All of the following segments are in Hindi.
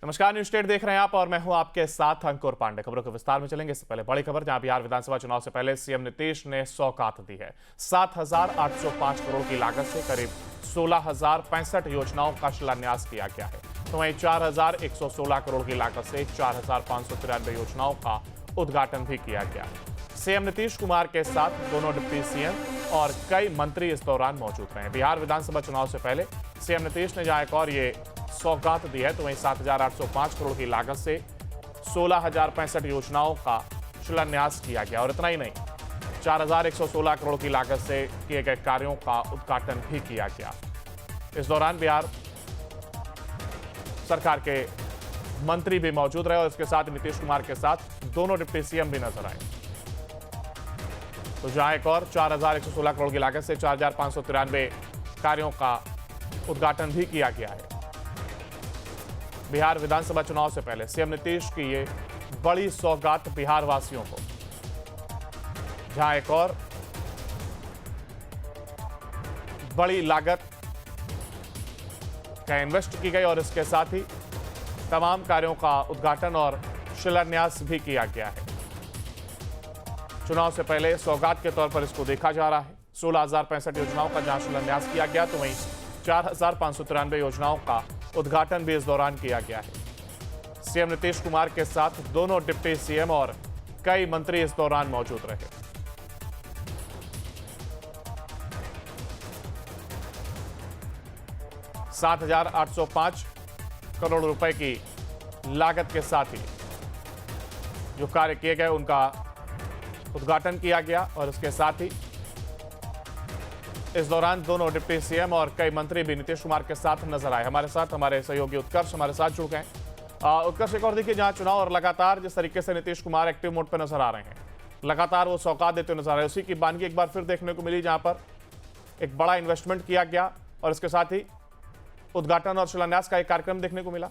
नमस्कार, न्यूज स्टेट देख रहे हैं आप और मैं हूं आपके साथ अंकुर पांडे। खबरों के विस्तार में चलेंगे। इससे पहले बड़ी खबर, जहां बिहार विधानसभा चुनाव से पहले सीएम नीतीश ने सौगात दी है। 7,805 करोड़ की लागत से करीब 16,065 योजनाओं का शिलान्यास किया गया है। तो वहीं 4,116 करोड़ की लागत से 4,593 योजनाओं का उद्घाटन भी किया गया है। सीएम नीतीश कुमार के साथ दोनों डिप्टी सीएम और कई मंत्री इस दौरान मौजूद रहे। बिहार विधानसभा चुनाव से पहले सीएम नीतीश ने जहां एक और ये सौगात दी है, तो वहीं 7,805 करोड़ की लागत से 16,065 योजनाओं का शिलान्यास किया गया। और इतना ही नहीं, 4,116 करोड़ की लागत से किए गए कार्यों का उद्घाटन भी किया गया। इस दौरान बिहार सरकार के मंत्री भी मौजूद रहे और इसके साथ नीतीश कुमार के साथ दोनों डिप्टी सीएम भी नजर आए। तो जहां एक और 4,116 करोड़ की लागत से 4,593 कार्यों का उद्घाटन भी किया गया है। बिहार विधानसभा चुनाव से पहले सीएम नीतीश की ये बड़ी सौगात बिहार वासियों को, जहां एक और बड़ी लागत का इन्वेस्ट की गई और इसके साथ ही तमाम कार्यों का उद्घाटन और शिलान्यास भी किया गया है। चुनाव से पहले सौगात के तौर पर इसको देखा जा रहा है। 16,065 योजनाओं का जहां शिलान्यास किया गया, तो वहीं 4,593 योजनाओं का उद्घाटन भी इस दौरान किया गया है। सीएम नीतीश कुमार के साथ दोनों डिप्टी सीएम और कई मंत्री इस दौरान मौजूद रहे। ₹7,805 करोड़ रुपए की लागत के साथ ही जो कार्य किए गए उनका उद्घाटन किया गया और इसके साथ ही इस दौरान दोनों डिप्टी सीएम और कई मंत्री भी नीतीश कुमार के साथ नजर आए। हमारे साथ हमारे सहयोगी उत्कर्ष हमारे साथ जुड़ गए। उत्कर्ष, एक और देखिए, जहां चुनाव और लगातार जिस तरीके से नीतीश कुमार एक्टिव मोड पर नजर आ रहे हैं, लगातार वो सौगात देते हुए नजर आ रहे हैं, उसी की बानगी एक बार फिर देखने को मिली, जहां पर एक बड़ा इन्वेस्टमेंट किया गया और इसके साथ ही उद्घाटन और शिलान्यास का एक कार्यक्रम देखने को मिला।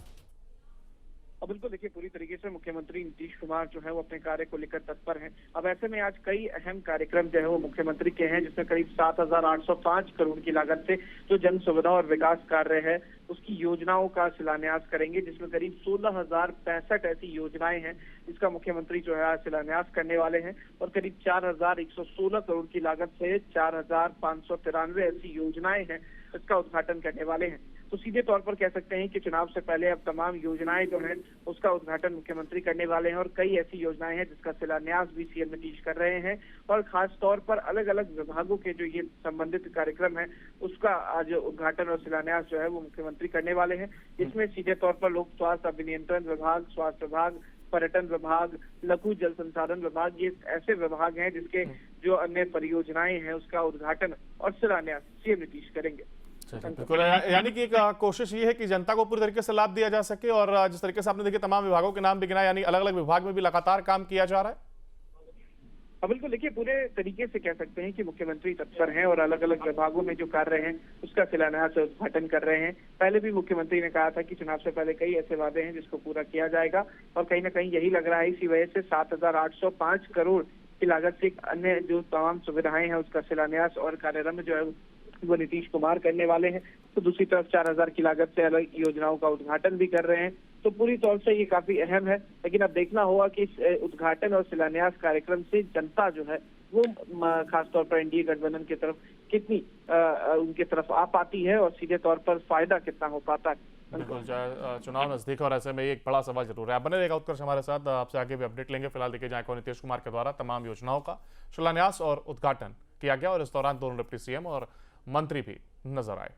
अब बिल्कुल देखिए, पूरी तरीके से मुख्यमंत्री नीतीश कुमार जो है वो अपने कार्य को लेकर तत्पर हैं। अब ऐसे में आज कई अहम कार्यक्रम जो है वो मुख्यमंत्री के हैं, जिसमें करीब 7,805 करोड़ की लागत से जो जन सुविधा और विकास कार्य है उसकी योजनाओं का शिलान्यास करेंगे, जिसमें करीब 16,065 ऐसी योजनाएं हैं जिसका मुख्यमंत्री जो है शिलान्यास करने वाले हैं। और करीब 4,116 करोड़ की लागत से 4,593 ऐसी योजनाएं हैं इसका उद्घाटन करने वाले हैं। तो सीधे तौर पर कह सकते हैं कि चुनाव से पहले अब तमाम योजनाएं जो हैं उसका उद्घाटन मुख्यमंत्री करने वाले हैं और कई ऐसी योजनाएं हैं जिसका शिलान्यास भी सीएम नीतीश कर रहे हैं। और खास तौर पर अलग अलग विभागों के जो ये संबंधित कार्यक्रम है उसका आज उद्घाटन और शिलान्यास जो है वो मुख्यमंत्री करने वाले हैं। इसमें सीधे तौर पर लोक स्वास्थ्य अभिनियंत्रण विभाग, स्वास्थ्य विभाग, पर्यटन विभाग, लघु जल संसाधन विभाग, ये ऐसे विभाग हैं जिसके जो अन्य परियोजनाएं हैं उसका उद्घाटन और शिलान्यास सीएम नीतीश करेंगे। बिल्कुल, यानी कि एक कोशिश ये है कि जनता को पूरी तरीके से लाभ दिया जा सके। और जिस तरीके से आपने देखिए तमाम विभागों के नाम भी गिनाए, यानी अलग अलग विभाग में भी लगातार काम किया जा रहा है। अब बिल्कुल देखिए, पूरे तरीके से कह सकते हैं कि मुख्यमंत्री तत्पर हैं और अलग अलग विभागों में जो कार्य हैं उसका शिलान्यास उद्घाटन कर रहे हैं। पहले भी मुख्यमंत्री ने कहा था कि चुनाव से पहले कई ऐसे वादे हैं जिसको पूरा किया जाएगा और कहीं ना कहीं यही लग रहा है। इसी वजह से 7,805 करोड़ की लागत से अन्य जो तमाम सुविधाएं हैं उसका शिलान्यास और कार्यारंभ जो है वो नीतीश कुमार करने वाले हैं। तो दूसरी तरफ 4,000 की लागत से अलग योजनाओं का उद्घाटन भी कर रहे हैं। तो पूरी तौर से ये काफी अहम है, लेकिन अब देखना होगा कि इस उद्घाटन और शिलान्यास कार्यक्रम से जनता जो है वो खासतौर पर एनडीए गठबंधन की तरफ कितनी उनके तरफ आ पाती है और सीधे तौर पर फायदा कितना हो पाता है। बिल्कुल, चुनाव नजदीक और ऐसे में एक बड़ा सवाल जरूर है। आप बने रहेगा उत्कर्ष हमारे साथ, आपसे आगे भी अपडेट लेंगे। फिलहाल देखिए, जहां नीतीश कुमार के द्वारा तमाम योजनाओं का शिलान्यास और उद्घाटन किया गया और इस दौरान दोनों डिप्टी सीएम और मंत्री भी नजर आए।